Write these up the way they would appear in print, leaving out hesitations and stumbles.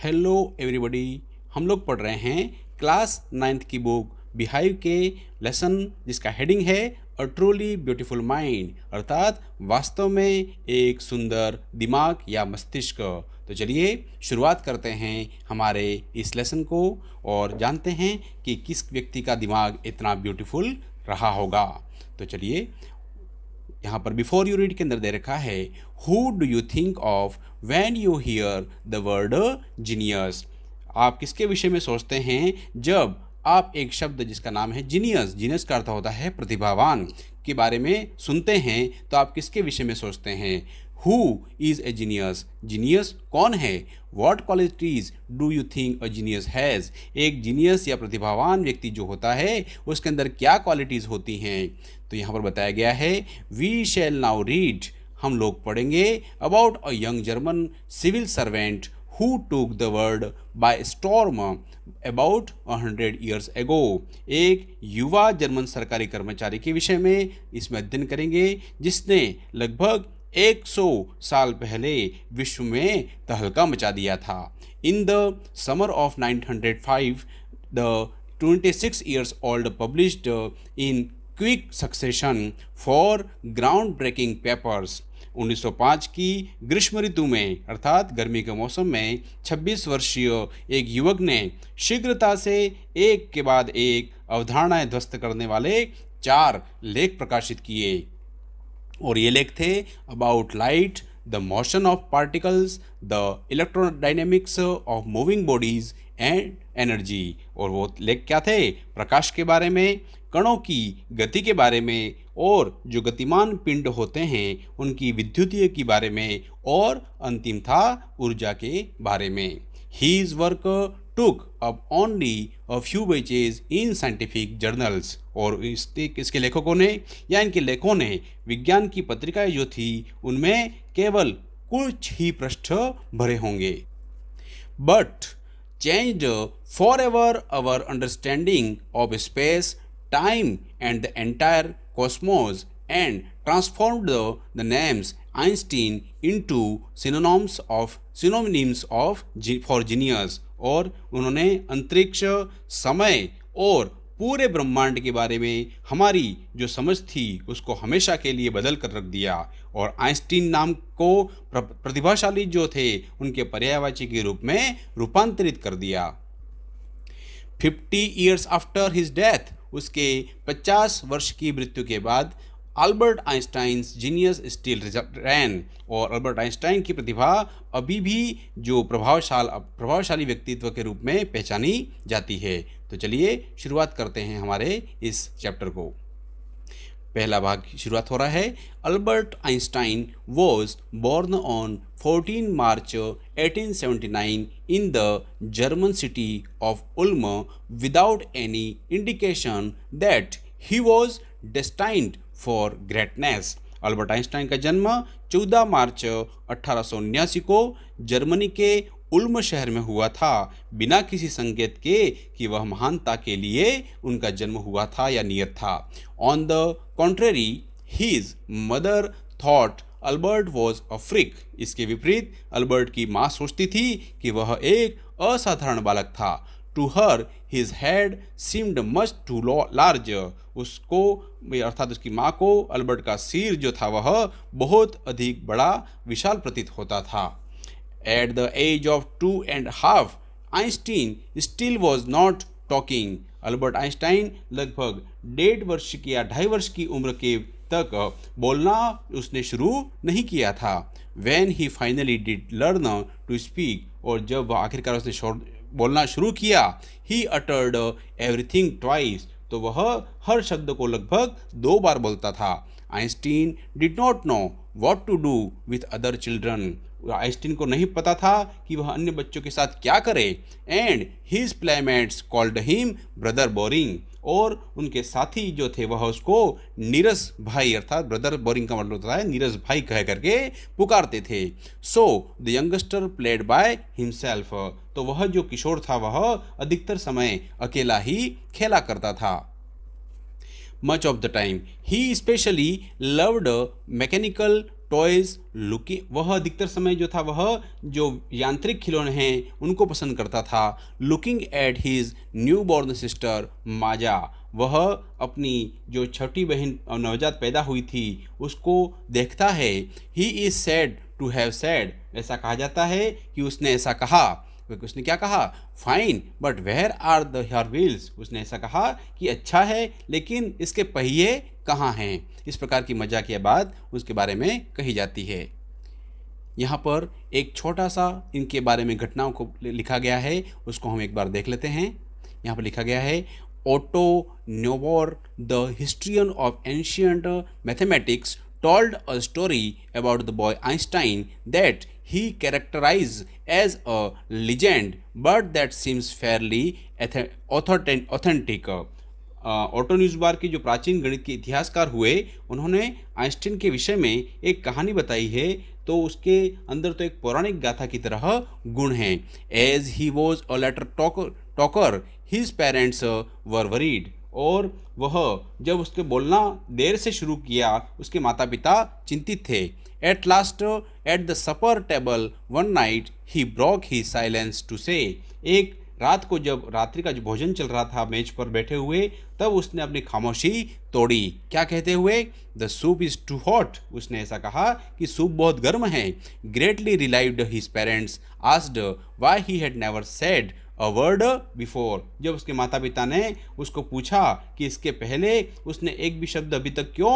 Hello everybody. हम लोग पढ़ रहे हैं क्लास 9th की बुक बिहाइव के लेसन जिसका हेडिंग है अ ट्रूली ब्यूटीफुल माइंड, अर्थात वास्तव में एक सुंदर दिमाग या मस्तिष्क। तो चलिए शुरुआत करते हैं हमारे इस लेसन को और जानते हैं कि किस व्यक्ति का दिमाग इतना ब्यूटीफुल रहा होगा। तो चलिए यहाँ पर बिफोर यू रीड के अंदर दे रखा है, who do you think of when you here the word genius. आप किसके विषय में सोचते हैं जब आप एक शब्द जिसका नाम है जीनियस, जीनियस का अर्थ होता है प्रतिभावान, के बारे में सुनते हैं तो आप किसके विषय में सोचते हैं। Who is a genius, genius कौन है। What qualities do you think a genius has, एक जीनियस या प्रतिभावान व्यक्ति जो होता है उसके अंदर क्या क्वालिटीज़ होती हैं। तो यहाँ पर बताया गया है, वी शैल नाउ रीड, हम लोग पढ़ेंगे about a young German civil servant who took the world by storm about 100 years ago। एक युवा जर्मन सरकारी कर्मचारी के विषय में इसमें अध्ययन करेंगे जिसने लगभग 100 साल पहले विश्व में तहलका मचा दिया था। In the summer of 1905 the 26 years old published in quick succession for ground breaking papers. 1905 की ग्रीष्म ऋतु में अर्थात गर्मी के मौसम में 26 वर्षीय एक युवक ने शीघ्रता से एक के बाद एक अवधारणाएं ध्वस्त करने वाले 4 लेख प्रकाशित किए और ये लेख थे about light, the motion of particles, the electrodynamics of moving bodies and energy. और वो लेख क्या थे, प्रकाश के बारे में, कणों की गति के बारे में और जो गतिमान पिंड होते हैं उनकी विद्युतीय के बारे में, और अंतिम था ऊर्जा के बारे में। His work took up only a few pages in scientific journals. और इसके लेखकों ने या इनके लेखों ने विज्ञान की पत्रिकाएं जो थी उनमें केवल कुछ ही पृष्ठ भरे होंगे। But changed forever our understanding of space, time and the entire cosmos, and transformed the names Einstein into synonyms of for genius। और उन्होंने अंतरिक्ष, समय और पूरे ब्रह्मांड के बारे में हमारी जो समझ थी उसको हमेशा के लिए बदल कर रख दिया और आइंस्टीन नाम को प्रतिभाशाली जो थे उनके पर्यायवाची के रूप में रूपांतरित कर दिया। 50 years आफ्टर हिज डेथ, उसके 50 वर्ष की मृत्यु के बाद अल्बर्ट आइंस्टाइन जीनियस स्टिल रैन। और अल्बर्ट आइंस्टाइन की प्रतिभा अभी भी जो प्रभावशाली व्यक्तित्व के रूप में पहचानी जाती है। तो चलिए शुरुआत करते हैं हमारे इस चैप्टर को। पहला भाग शुरुआत हो रहा है। Albert Einstein was born on 14 March 1879 in the German city of Ulm without any indication that he was destined for greatness. Albert Einstein का जन्म 14 मार्च 1879 को जर्मनी के उल्म शहर में हुआ था, बिना किसी संकेत के कि वह महानता के लिए उनका जन्म हुआ था या नियत था। On the contrary his mother thought Albert was a freak. इसके विपरीत अल्बर्ट की माँ सोचती थी कि वह एक असाधारण बालक था। To her his head seemed much too large. उसको अर्थात उसकी माँ को अल्बर्ट का सिर जो था वह बहुत अधिक बड़ा विशाल प्रतीत होता था। At the age of 2.5 Einstein still was not talking. Albert Einstein लगभग 1.5 वर्ष की या 2.5 वर्ष की उम्र के तक बोलना उसने शुरू नहीं किया था। When he finally did learn to speak, और जब वह आखिरकार उसने बोलना शुरू किया, he uttered everything twice, तो वह हर शब्द को लगभग 2 बार बोलता था। Einstein did not know what to do with other children. Einstein को नहीं पता था कि वह अन्य बच्चों के साथ क्या करे। And his playmates called him brother boring, और उनके साथी जो थे वह उसको नीरस भाई, अर्थात ब्रदर बोरिंग का मतलब होता है नीरस भाई कह करके पुकारते थे। So the youngster played by himself, तो वह जो किशोर था वह अधिकतर समय अकेला ही खेला करता था। Much of the time he specially loved mechanical toys looking, वह अधिकतर समय जो था वह जो यांत्रिक खिलौने हैं उनको पसंद करता था। Looking at his newborn sister Maja, वह अपनी जो छोटी बहन नवजात पैदा हुई थी उसको देखता है। He is said to have said, ऐसा कहा जाता है कि उसने ऐसा कहा। उसने क्या कहा? Fine but where are the her wheels, उसने ऐसा कहा कि अच्छा है लेकिन इसके पहिए कहाँ हैं। इस प्रकार की मजाकिया बात उसके बारे में कही जाती है। यहाँ पर एक छोटा सा इनके बारे में घटनाओं को लिखा गया है, उसको हम एक बार देख लेते हैं। यहाँ पर लिखा गया है, Otto Neugebauer the historian of ancient mathematics told a story about the boy Einstein that he characterized as a legend, but that seems fairly authentic. Otto Neugebauer के जो प्राचीन गणित के इतिहासकार हुए, उन्होंने आइंस्टीन के विषय में एक कहानी बताई है, तो उसके अंदर तो एक पौराणिक गाथा की तरह गुण हैं। As he was a later talker his parents were worried, और वह जब उसके बोलना देर से शुरू किया उसके माता पिता चिंतित थे। At last at the supper table one night he broke he silence to say, एक रात को जब रात्रि का जो भोजन चल रहा था मेज पर बैठे हुए, तब उसने अपनी खामोशी तोड़ी। क्या कहते हुए? The soup is too hot, उसने ऐसा कहा कि सूप बहुत गर्म है। Greatly relieved his parents asked why he had never said a word before, जब उसके माता पिता ने उसको पूछा कि इसके पहले उसने एक भी शब्द अभी तक क्यों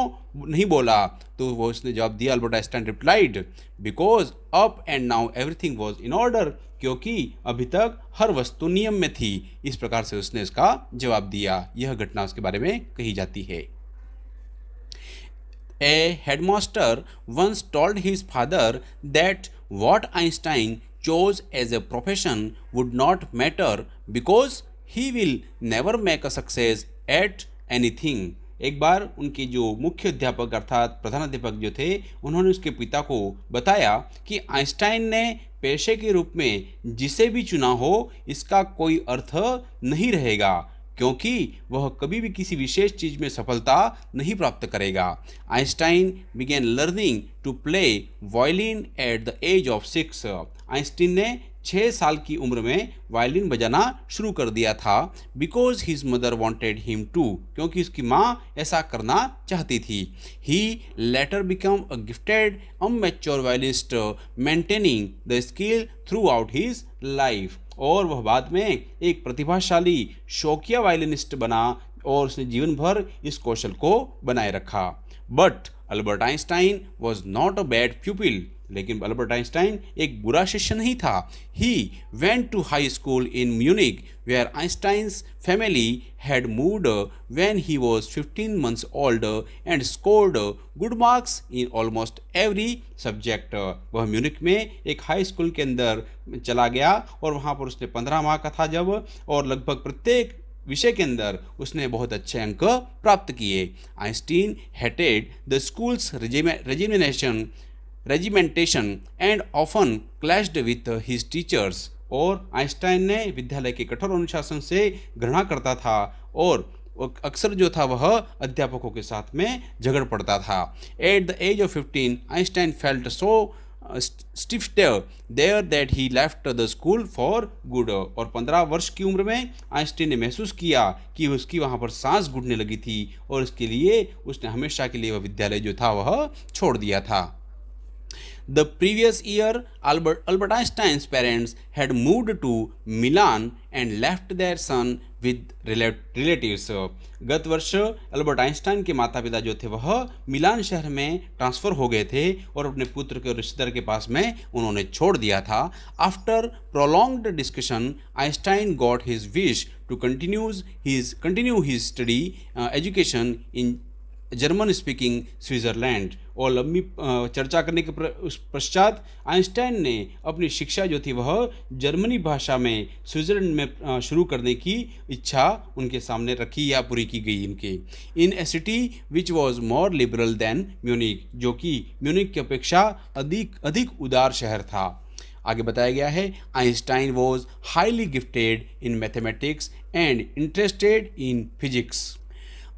नहीं बोला, तो वो उसने जवाब दिया, Albert Einstein replied, because up and now everything was in order, क्योंकि अभी तक हर वस्तु नियम में थी। इस प्रकार से उसने इसका जवाब दिया। यह घटना उसके बारे में कही जाती है। A headmaster once told his father that what Einstein chose as a profession would not matter because he will never make a success at anything. एक बार उनके जो मुख्य अध्यापक अर्थात प्रधानाध्यापक जो थे, उन्होंने उसके पिता को बताया कि आइंस्टाइन ने पेशे के रूप में जिसे भी चुना हो इसका कोई अर्थ नहीं रहेगा, क्योंकि वह कभी भी किसी विशेष चीज़ में सफलता नहीं प्राप्त करेगा। Einstein began learning to play violin at the age of 6, Einstein ने 6 साल की उम्र में वायलिन बजाना शुरू कर दिया था। Because his mother wanted him to, क्योंकि उसकी माँ ऐसा करना चाहती थी। He later become a gifted amateur violinist maintaining the skill throughout his life, और वह बाद में एक प्रतिभाशाली शौकिया वायलिनिस्ट बना और उसने जीवन भर इस कौशल को बनाए रखा। But Albert Einstein was not a bad pupil, लेकिन अल्बर्ट आइंस्टाइन एक बुरा शिष्य नहीं था। He went to high school in Munich where Einstein's family had moved when he was 15 months old and scored good marks in almost every subject. वह Munich में एक high school के अंदर चला गया और वहाँ पर उसने 15 माह का था जब, और लगभग प्रत्येक विषय के अंदर उसने बहुत अच्छे अंक प्राप्त किए। Einstein hated the schools regimentation and often clashed with his teachers, और आइंस्टाइन ने विद्यालय के कठोर अनुशासन से घृणा करता था और अक्सर जो था वह अध्यापकों के साथ में झगड़ पड़ता था। At the age of 15 Einstein felt so stifled there that he left the school for good, और 15 वर्ष की उम्र में आइंस्टीन ने महसूस किया कि उसकी वहाँ पर सांस घुटने लगी थी और इसके लिए उसने हमेशा के लिए वह विद्यालय जो था वह छोड़ दिया था। The previous year, Albert Einstein's parents had moved to Milan and left their son with relatives. गत वर्ष अल्बर्ट आइंस्टाइन के माता पिता जो थे वह मिलान शहर में ट्रांसफ़र हो गए थे और अपने पुत्र के रिश्तेदार के पास में उन्होंने छोड़ दिया था। After prolonged discussion Einstein got his wish to continue his study education in German speaking Switzerland, और लंबी चर्चा करने के पश्चात आइंस्टाइन ने अपनी शिक्षा जो थी वह जर्मनी भाषा में स्विट्ज़रलैंड में शुरू करने की इच्छा उनके सामने रखी या पूरी की गई इनके। In a city which was more liberal than Munich, जो कि म्यूनिक की अपेक्षा अधिक उदार शहर था। आगे बताया गया है, Einstein was highly gifted in mathematics and interested in physics.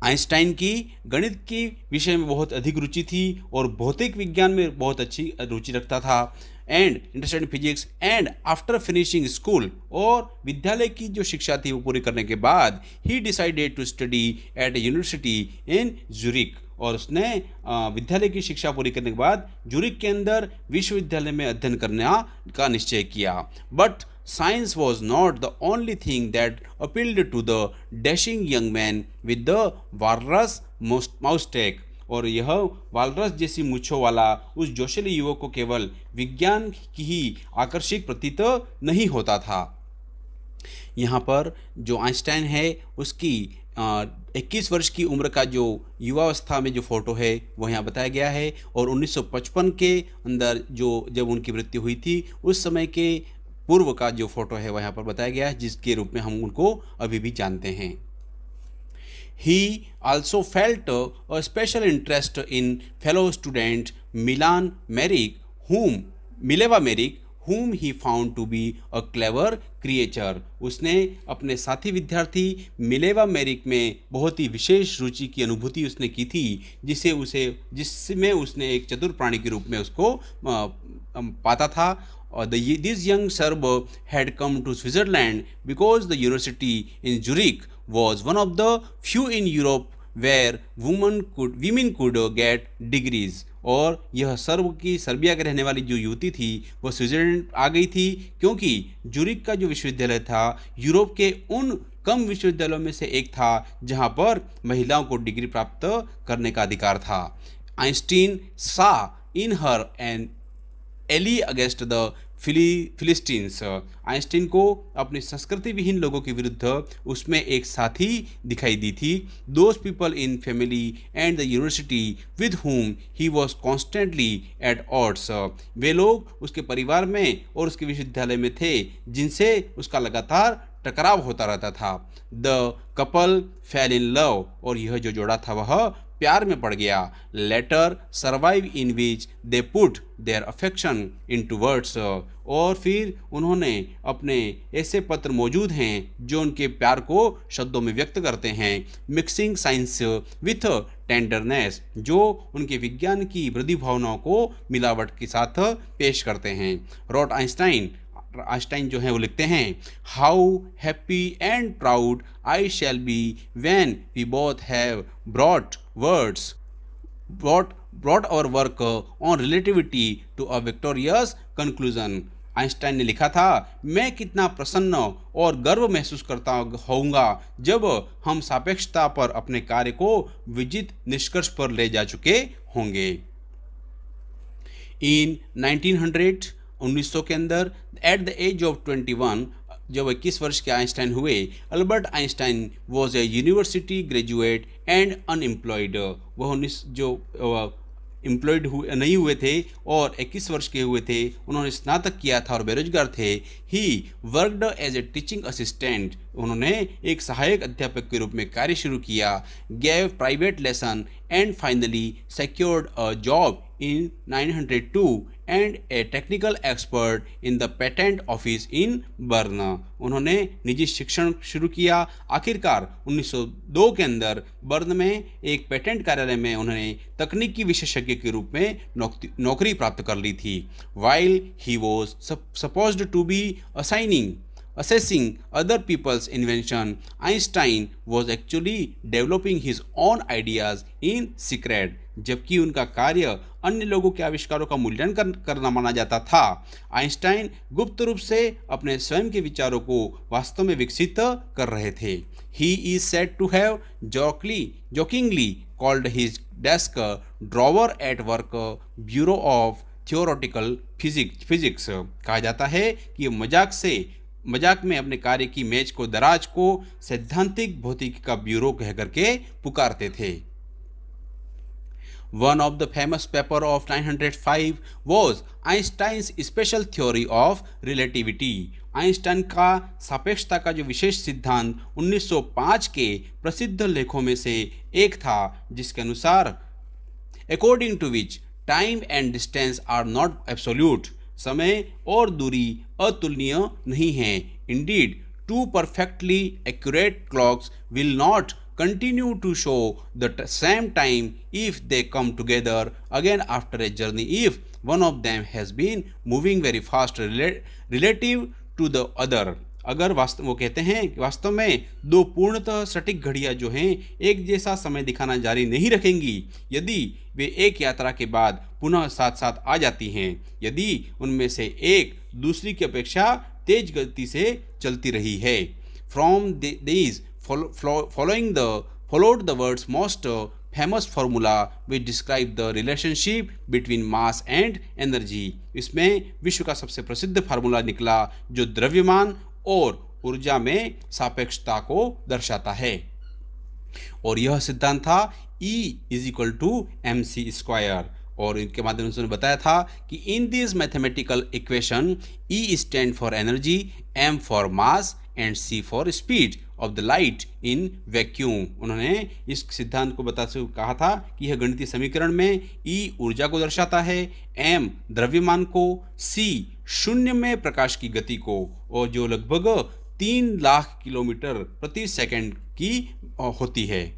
Einstein की गणित की विषय में बहुत अधिक रुचि थी और भौतिक विज्ञान में बहुत अच्छी रुचि रखता था and interested in physics and after finishing school. और विद्यालय की जो शिक्षा थी वो पूरी करने के बाद he decided to study at a university in Zurich. और उसने विद्यालय की शिक्षा पूरी करने के बाद ज्यूरिख के अंदर विश्वविद्यालय में अध्ययन करने का निश्चय किया। But science was not the only thing that appealed to the dashing young man with the walrus moustache। और यह वालरस जैसी मूंछों वाला उस जोशीले युवक को केवल विज्ञान की ही आकर्षक प्रतीत नहीं होता था। यहाँ पर जो आइंस्टाइन है उसकी 21 वर्ष की उम्र का जो युवावस्था में जो फोटो है वो यहाँ बताया गया है। और 1955 के अंदर जो जब उनकी मृत्यु हुई थी उस समय के पूर्व का जो फोटो है वह यहाँ पर बताया गया है, जिसके रूप में हम उनको अभी भी जानते हैं। He also felt a special interest in fellow student Mileva Merrick, whom he found to be a clever creature। उसने अपने साथी विद्यार्थी मिलेवा मेरिक में बहुत ही विशेष रुचि की अनुभूति उसने की थी, जिसमें उसने एक चतुर प्राणी के रूप में उसको पाता था। This young Serb had come to Switzerland because the university in Zurich was one of the few in Europe where women could get degrees। और यह सर्बिया के रहने वाली जो युवती थी वह स्विट्जरलैंड आ गई थी क्योंकि ज्यूरिख का जो विश्वविद्यालय था यूरोप के उन कम विश्वविद्यालयों में से एक था जहां पर महिलाओं को डिग्री प्राप्त करने का अधिकार था। Einstein saw in her an ally against the Philistines. Einstein को अपनी संस्कृति विहीन लोगों के विरुद्ध उसमें एक साथी दिखाई दी थी। Those people in family and the university with whom he was constantly at odds. वे लोग उसके परिवार में और उसके विश्वविद्यालय में थे जिनसे उसका लगातार टकराव होता रहता था। The couple fail in love. और यह जो जोड़ा था वह प्यार में पड़ गया। Letter survive in which they put their affection in two words. और फिर उन्होंने अपने ऐसे पत्र मौजूद हैं जो उनके प्यार को शब्दों में व्यक्त करते हैं। मिक्सिंग साइंस विथ टेंडरनेस, जो उनके विज्ञान की वृद्धि भावनाओं को मिलावट के साथ पेश करते हैं। रॉट आइंस्टाइन जो है वो लिखते हैं, how happy and proud I shall be when we both have brought our work on relativity to a victorious conclusion। Einstein ने लिखा था, मैं कितना प्रसन्न और गर्व महसूस करता होऊंगा जब हम सापेक्षता पर अपने कार्य को विजित निष्कर्ष पर ले जा चुके होंगे। इन 1900 के अंदर एट द एज ऑफ 21, जब 21 वर्ष के आइंस्टाइन हुए, Albert Einstein was a university graduate and unemployed. वह जो एम्प्लॉयड नहीं हुए थे और 21 वर्ष के हुए थे, उन्होंने स्नातक किया था और बेरोजगार थे। He worked as a teaching assistant. उन्होंने एक सहायक अध्यापक के रूप में कार्य शुरू किया। Gave private lesson and finally secured a job in 902 and a technical expert in the patent office in Bern। उन्होंने निजी शिक्षण शुरू किया। आखिरकार 1902 के अंदर बर्न में एक पेटेंट कार्यालय में उन्होंने तकनीकी विशेषज्ञ के रूप में नौकरी प्राप्त कर ली थी। While he was supposed to be assessing other people's invention, Einstein was actually developing his own ideas in secret। जबकि उनका कार्य अन्य लोगों के आविष्कारों का मूल्यांकन करना माना जाता था, आइंस्टाइन गुप्त रूप से अपने स्वयं के विचारों को वास्तव में विकसित कर रहे थे। He is said to have jokingly called his desk drawer at work Bureau of Theoretical Physics। कहा जाता है कि मजाक में अपने कार्य की मेज को दराज को सैद्धांतिक भौतिकी का ब्यूरो कह करके पुकारते थे। One of the famous paper of 905 was Einstein's special theory of relativity। Einstein का सापेक्षता का जो विशेष सिद्धांत 1905 के प्रसिद्ध लेखों में से एक था, जिसके अनुसार according to which time and distance are not absolute। समय और दूरी अतुलनीय नहीं हैं। Indeed, two perfectly accurate clocks will not continue to show the same time if they come together again after a journey if one of them has been moving very fast relative to the other। अगर वो कहते हैं कि वास्तव में दो पूर्णतः सटीक घड़ियां जो हैं एक जैसा समय दिखाना जारी नहीं रखेंगी यदि वे एक यात्रा के बाद पुनः साथ साथ आ जाती हैं, यदि उनमें से एक दूसरी की अपेक्षा तेज गति से चलती रही है। From these followed the world's most famous formula which describe the relationship between mass and energy। इसमें विश्व का सबसे प्रसिद्ध फार्मूला निकला जो द्रव्यमान और ऊर्जा में सापेक्षता को दर्शाता है और यह सिद्धांत था E = mc²। और इनके माध्यम से उन्होंने बताया था कि in this mathematical equation E stand for energy, M for mass and C for speed of the light in vacuum. उन्होंने इस सिद्धांत को बताते हुए कहा था कि यह गणितीय समीकरण में E ऊर्जा को दर्शाता है, M द्रव्यमान को, C शून्य में प्रकाश की गति को और जो लगभग 3 लाख किलोमीटर प्रति सेकंड की होती है।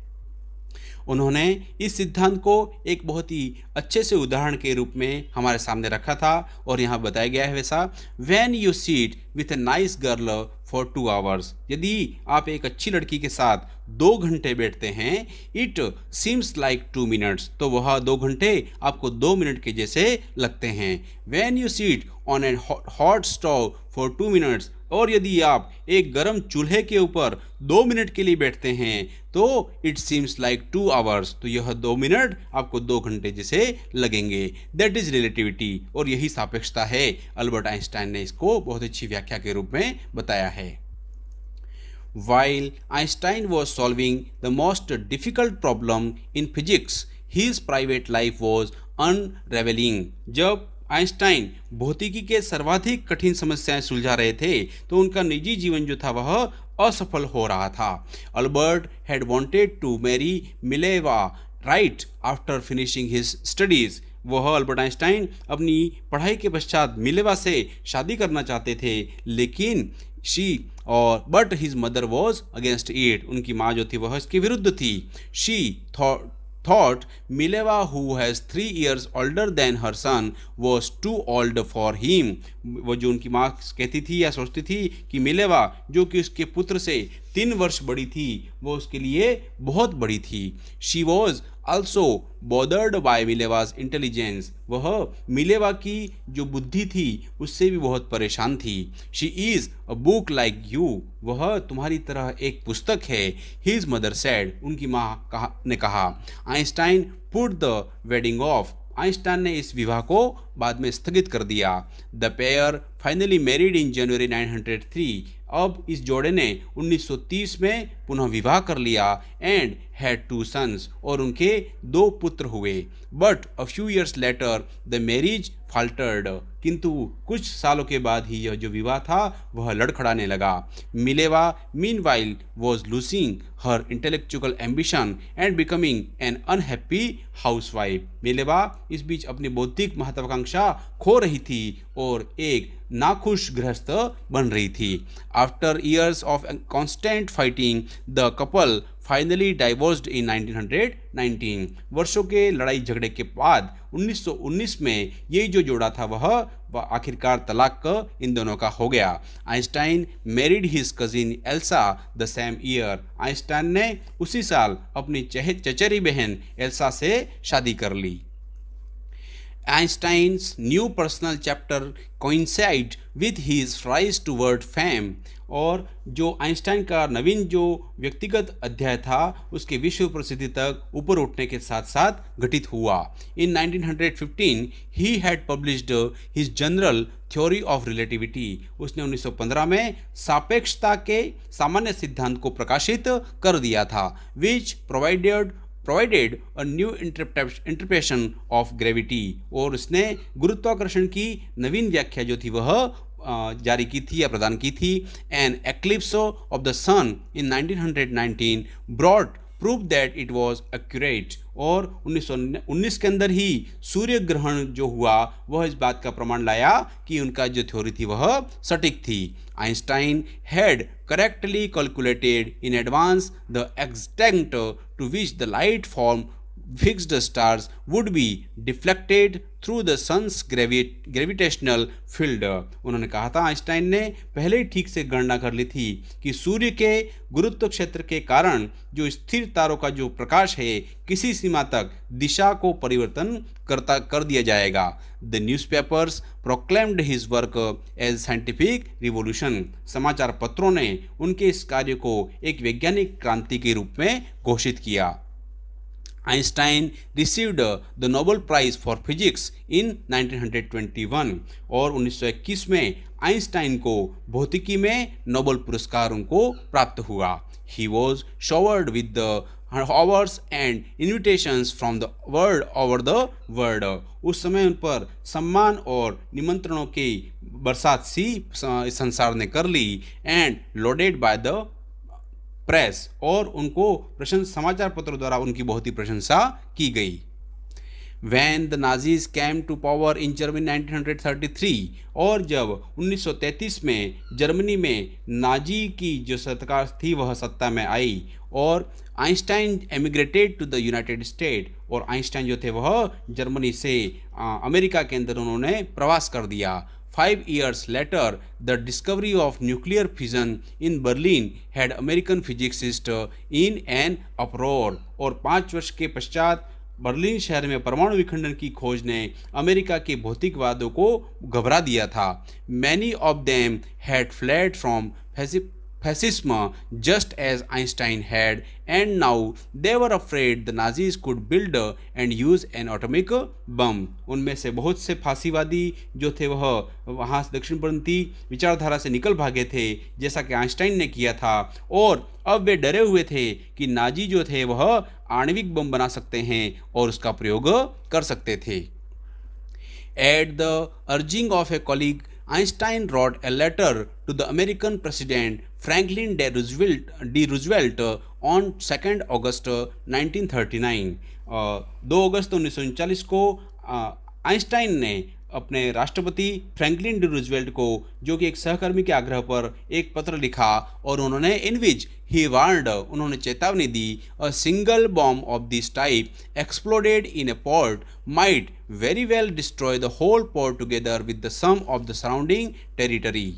उन्होंने इस सिद्धांत को एक बहुत ही अच्छे से उदाहरण के रूप में हमारे सामने रखा था और यहाँ बताया गया है वैसा, When you sit with a nice girl for 2 hours, यदि आप एक अच्छी लड़की के साथ 2 घंटे बैठते हैं, It seems like 2 minutes, तो वह 2 घंटे आपको 2 मिनट के जैसे लगते हैं। When you sit on a hot stove for 2 minutes, और यदि आप एक गर्म चूल्हे के ऊपर 2 मिनट के लिए बैठते हैं तो इट सीम्स लाइक 2 आवर्स, तो यह 2 मिनट आपको 2 घंटे जैसे लगेंगे। दैट इज रिलेटिविटी और यही सापेक्षता है। अल्बर्ट आइंस्टाइन ने इसको बहुत अच्छी व्याख्या के रूप में बताया है। While Einstein was solving the most difficult problem in physics, his private life was unraveling। जब आइंस्टाइन भौतिकी के सर्वाधिक कठिन समस्याएं सुलझा रहे थे तो उनका निजी जीवन जो था वह असफल हो रहा था। Albert had wanted to marry Mileva right after finishing his studies. वह अल्बर्ट आइंस्टाइन अपनी पढ़ाई के पश्चात मिलेवा से शादी करना चाहते थे लेकिन but his mother was against it. उनकी माँ जो थी वह इसके विरुद्ध थी। She thought Mileva, who has 3 years older than her son, was too old for him। वो जो उनकी माँ कहती थी या सोचती थी कि मिलेवा जो कि उसके पुत्र से 3 वर्ष बड़ी थी वो उसके लिए बहुत बड़ी थी। She was also bothered by Mileva's intelligence। वह मिलेवा की जो बुद्धि थी उससे भी बहुत परेशान थी। She is a book like you। वह तुम्हारी तरह एक पुस्तक है। His mother said। उनकी माँ ने कहा। Einstein put the wedding off। Einstein ने इस विवाह को बाद में स्थगित कर दिया। The pair finally married in January 1903। अब इस जोड़े ने 1930 में पुनः विवाह कर लिया एंड हैड 2 सन्स और उनके 2 पुत्र हुए। But a few years later the marriage faltered. किंतु कुछ सालों के बाद ही यह जो विवाह था वह लड़खड़ाने लगा। Mileva meanwhile was losing her intellectual ambition and becoming an unhappy housewife. Mileva इस बीच अपनी बौद्धिक महत्वाकांक्षा खो रही थी और एक नाखुश गृहस्थ बन रही थी। After years of constant fighting the couple finally divorced in 1919। वर्षों के लड़ाई झगड़े के बाद 1919 में ये जो जोड़ा था वह आखिरकार तलाक इन दोनों का हो गया। Einstein married his cousin Elsa the same year. Einstein ने उसी साल अपनी चचेरी बहन एल्सा से शादी कर ली। Einstein's new personal chapter coincide with his rise toward fame। और जो आइंस्टाइन का नवीन जो व्यक्तिगत अध्याय था उसके विश्व प्रसिद्धि तक ऊपर उठने के साथ साथ घटित हुआ। इन 1915 he had published his general theory of relativity। उसने 1915 में सापेक्षता के सामान्य सिद्धांत को प्रकाशित कर दिया था which provided a new interpretation of gravity। और उसने गुरुत्वाकर्षण की नवीन व्याख्या जो थी वह जारी की थी या प्रदान की थी। An eclipse of the sun in 1919 brought proof that it was accurate। और 1919 के अंदर ही सूर्य ग्रहण जो हुआ वह इस बात का प्रमाण लाया कि उनका जो थ्योरी थी वह सटीक थी। Einstein had correctly calculated in advance the extent to which the light from fixed stars would be deflected through the sun's gravitational field। उन्होंने कहा था, आइंस्टाइन ने पहले ही ठीक से गणना कर ली थी कि सूर्य के गुरुत्व क्षेत्र के कारण जो स्थिर तारों का जो प्रकाश है किसी सीमा तक दिशा को परिवर्तन कर दिया जाएगा। The newspapers proclaimed his work as scientific revolution. समाचार पत्रों ने उनके इस कार्य को एक वैज्ञानिक क्रांति के रूप में घोषित किया। Einstein received the Nobel prize for physics in 1921 और 1921 में आइंस्टाइन को भौतिकी में नोबेल पुरस्कार उनको प्राप्त हुआ। He was showered with the awards and invitations from the world over the world. उस समय उन पर सम्मान और निमंत्रणों की बरसात सी संसार ने कर ली। And lauded by the press, और उनको समाचार पत्रों द्वारा उनकी बहुत ही प्रशंसा की गई। When the Nazis came to power in Germany 1933, और जब 1933 में जर्मनी में नाजी की जो सरकार थी वह सत्ता में आई और Einstein emigrated to the United State, और आइंस्टाइन जो थे वह जर्मनी से अमेरिका के अंदर उन्होंने प्रवास कर दिया। 5 years later, the discovery of nuclear fission in Berlin had American physicists in an uproar। और 5 वर्ष के पश्चात बर्लिन शहर में परमाणु विखंडन की खोज ने अमेरिका के भौतिकवादियों को घबरा दिया था। Many of them had fled from fascism just as Einstein had, and now they were afraid the Nazis could build and use an atomic bomb। उनमें से बहुत से फांसीवादी जो थे वह वहाँ से दक्षिणपंथी विचारधारा से निकल भागे थे जैसा कि आइंस्टाइन ने किया था, और अब वे डरे हुए थे कि नाजी जो थे वह आणविक बम बना सकते हैं और उसका प्रयोग कर सकते थे। At the urging of a colleague, Einstein wrote a letter to the American President Franklin D. Roosevelt on 2 August 1939। 2 अगस्त 1939 को आइंस्टाइन ने अपने राष्ट्रपति फ्रैंकलिन डी रूजवेल्ट को, जो कि एक सहकर्मी के आग्रह पर, एक पत्र लिखा और उन्होंने इन विच ही वार्नड, उन्होंने चेतावनी दी, a single bomb of this type exploded in a port might very well destroy the whole port together with the some of the surrounding territory.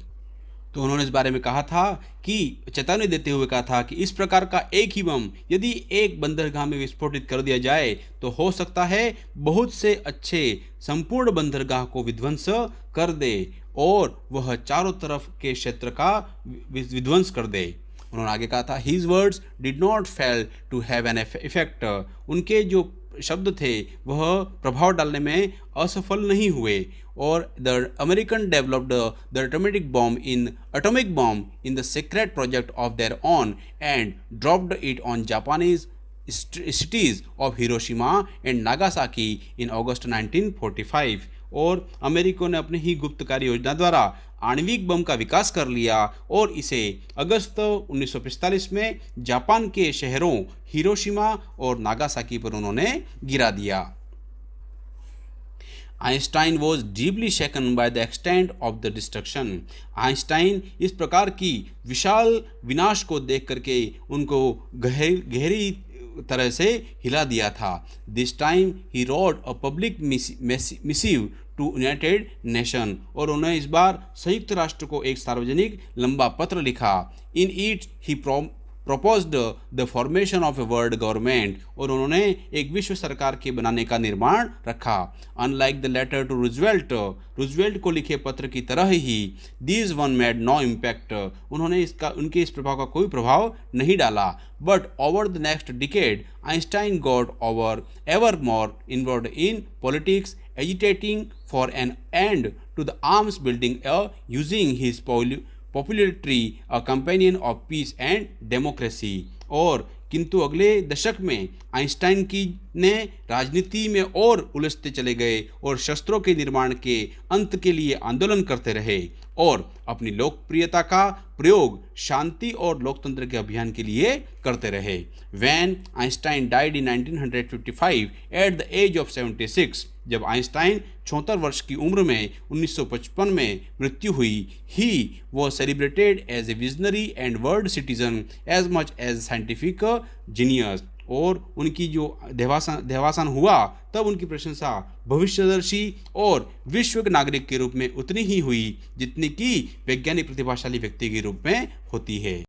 तो उन्होंने इस बारे में कहा था कि चेतावनी देते हुए कहा था कि इस प्रकार का एक ही बम यदि एक बंदरगाह में विस्फोटित कर दिया जाए तो हो सकता है बहुत से अच्छे संपूर्ण बंदरगाह को विध्वंस कर दे और वह चारों तरफ के क्षेत्र का विध्वंस कर दे। उन्होंने आगे कहा था, his words did not fail to have an effect. उनके जो शब्द थे वह प्रभाव डालने में असफल नहीं हुए, और the American developed the atomic bomb in the secret project of their own and dropped it on Japanese cities of Hiroshima and Nagasaki in August 1945। और अमेरिका ने अपने ही गुप्त कार्य योजना द्वारा आणविक बम का विकास कर लिया और इसे अगस्त 1945 में जापान के शहरों हिरोशिमा और नागासाकी पर उन्होंने गिरा दिया। Einstein was deeply shaken by the extent of the destruction. Einstein इस प्रकार की विशाल विनाश को देख करके उनको गहरी तरह से हिला दिया था। This time he wrote a public missive to United Nation, और उन्होंने इस बार संयुक्त राष्ट्र को एक सार्वजनिक लंबा पत्र लिखा। In it he proposed the formation of a world government, और उन्होंने एक विश्व सरकार के बनाने का निर्माण रखा। Unlike the letter to Roosevelt को लिखे पत्र की तरह ही these one made no impact, उन्होंने उनके इस प्रभाव का कोई प्रभाव नहीं डाला। But over the next decade, Einstein got ever more involved in politics, agitating for an end to the arms building, using his popularity a companion of peace and democracy। और किंतु अगले दशक में आइंस्टाइन की ने राजनीति में और उलझते चले गए और शस्त्रों के निर्माण के अंत के लिए आंदोलन करते रहे और अपनी लोकप्रियता का प्रयोग शांति और लोकतंत्र के अभियान के लिए करते रहे। When Einstein died in 1955 at the age of 76, जब आइंस्टाइन 74 वर्ष की उम्र में 1955 में मृत्यु हुई, he was celebrated as a visionary and world citizen as much as scientific genius। और उनकी जो देहावसान हुआ तब उनकी प्रशंसा भविष्यदर्शी और विश्व के नागरिक के रूप में उतनी ही हुई जितनी कि वैज्ञानिक प्रतिभाशाली व्यक्ति के रूप में होती है।